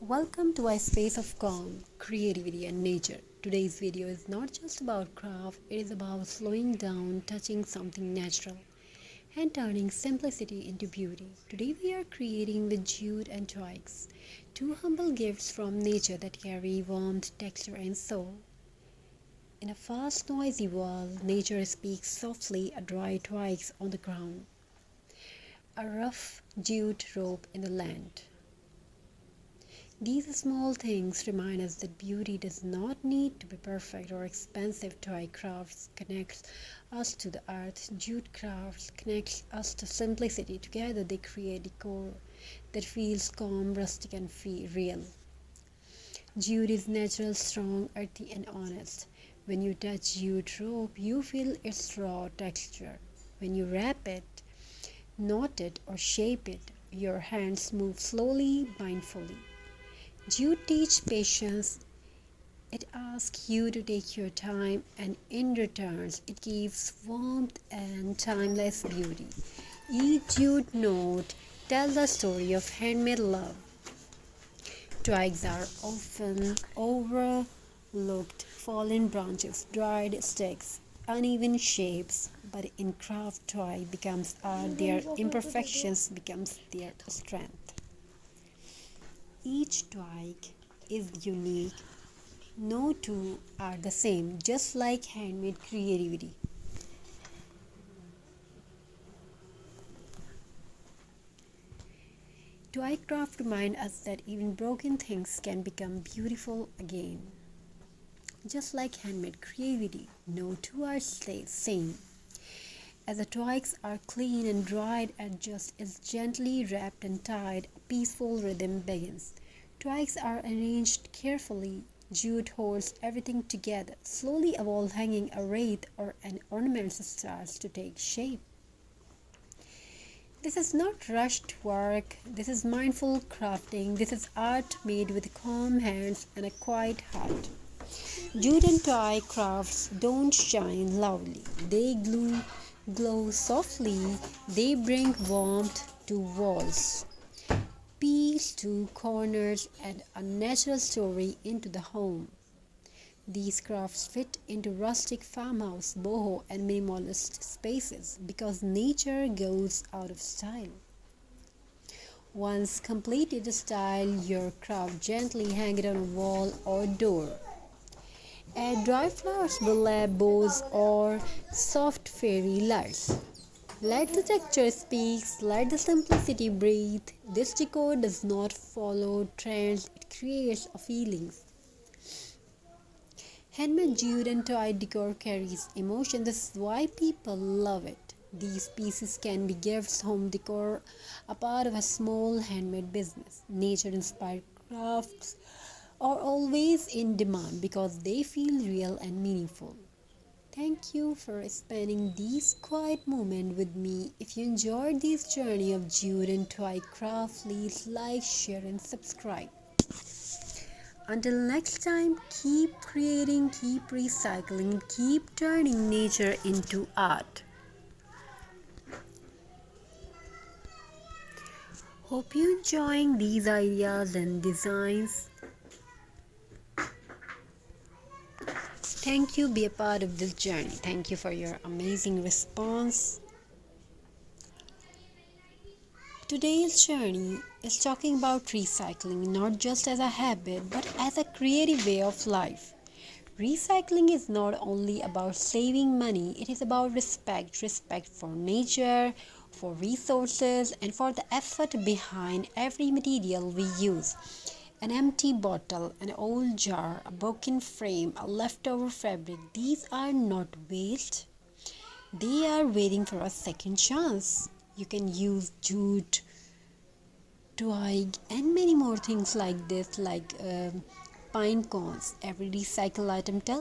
Welcome to a space of calm, creativity, and nature. Today's video is not just about craft, it is about slowing down, touching something natural, and turning simplicity into beauty. Today we are creating with jute and twigs, two humble gifts from nature that carry warmth, texture, and soul. In a fast, noisy world, nature speaks softly, a dry twigs on the ground, a rough jute rope in the land. These small things remind us that beauty does not need to be perfect or expensive. Toy crafts connects us to the earth. Jute crafts connects us to simplicity. Together they create decor that feels calm, rustic, and real. Jute is natural, strong, earthy, and honest. When you touch jute rope, you feel its raw texture. When you wrap it, knot it, or shape it, your hands move slowly, mindfully. Jute teaches patience. It asks you to take your time, and in return, it gives warmth and timeless beauty. Each jute note tells a story of handmade love. Twigs are often overlooked, fallen branches, dried sticks, uneven shapes, but in craft, twig becomes art. Their imperfections becomes their strength. Each twig is unique. No two are the same, just like handmade creativity. Twig craft reminds us that even broken things can become beautiful again. Just like handmade creativity, no two are the same. As the twigs are clean and dried and just as gently wrapped and tied, a peaceful rhythm begins. Twigs are arranged carefully. Jute holds everything together. Slowly a wall hanging, a wreath, or an ornament starts to take shape. This is not rushed work. This is mindful crafting. This is art made with calm hands and a quiet heart. Jute and twig crafts don't shine loudly. They glow softly. They bring warmth to walls, peace to corners, and a natural story into the home. These crafts fit into rustic, farmhouse, boho, and minimalist spaces because nature goes out of style. Once completed style your craft, gently hang it on a wall or door. Add dry flowers, burlap bows, or soft fairy lights. Let the texture speak, let the simplicity breathe. This decor does not follow trends, it creates a feeling. Handmade jute and toy decor carries emotion. This is why people love it. These pieces can be gifts, home decor, a part of a small handmade business. Nature-inspired crafts are always in demand because they feel real and meaningful. Thank you for spending these quiet moments with me. If you enjoyed this journey of jute and twig craft, please like, share, and subscribe. Until next time, keep creating, keep recycling, keep turning nature into art. Hope you enjoying these ideas and designs. Thank you, be a part of this journey. Thank you for your amazing response. Today's journey is talking about recycling not just as a habit but as a creative way of life. Recycling is not only about saving money, it is about respect for nature, for resources, and for the effort behind every material we use. An empty bottle, an old jar, a broken frame, a leftover fabric, these are not waste. They are waiting for a second chance. You can use jute, twig, and many more things like this, like pine cones. Every recycled item tells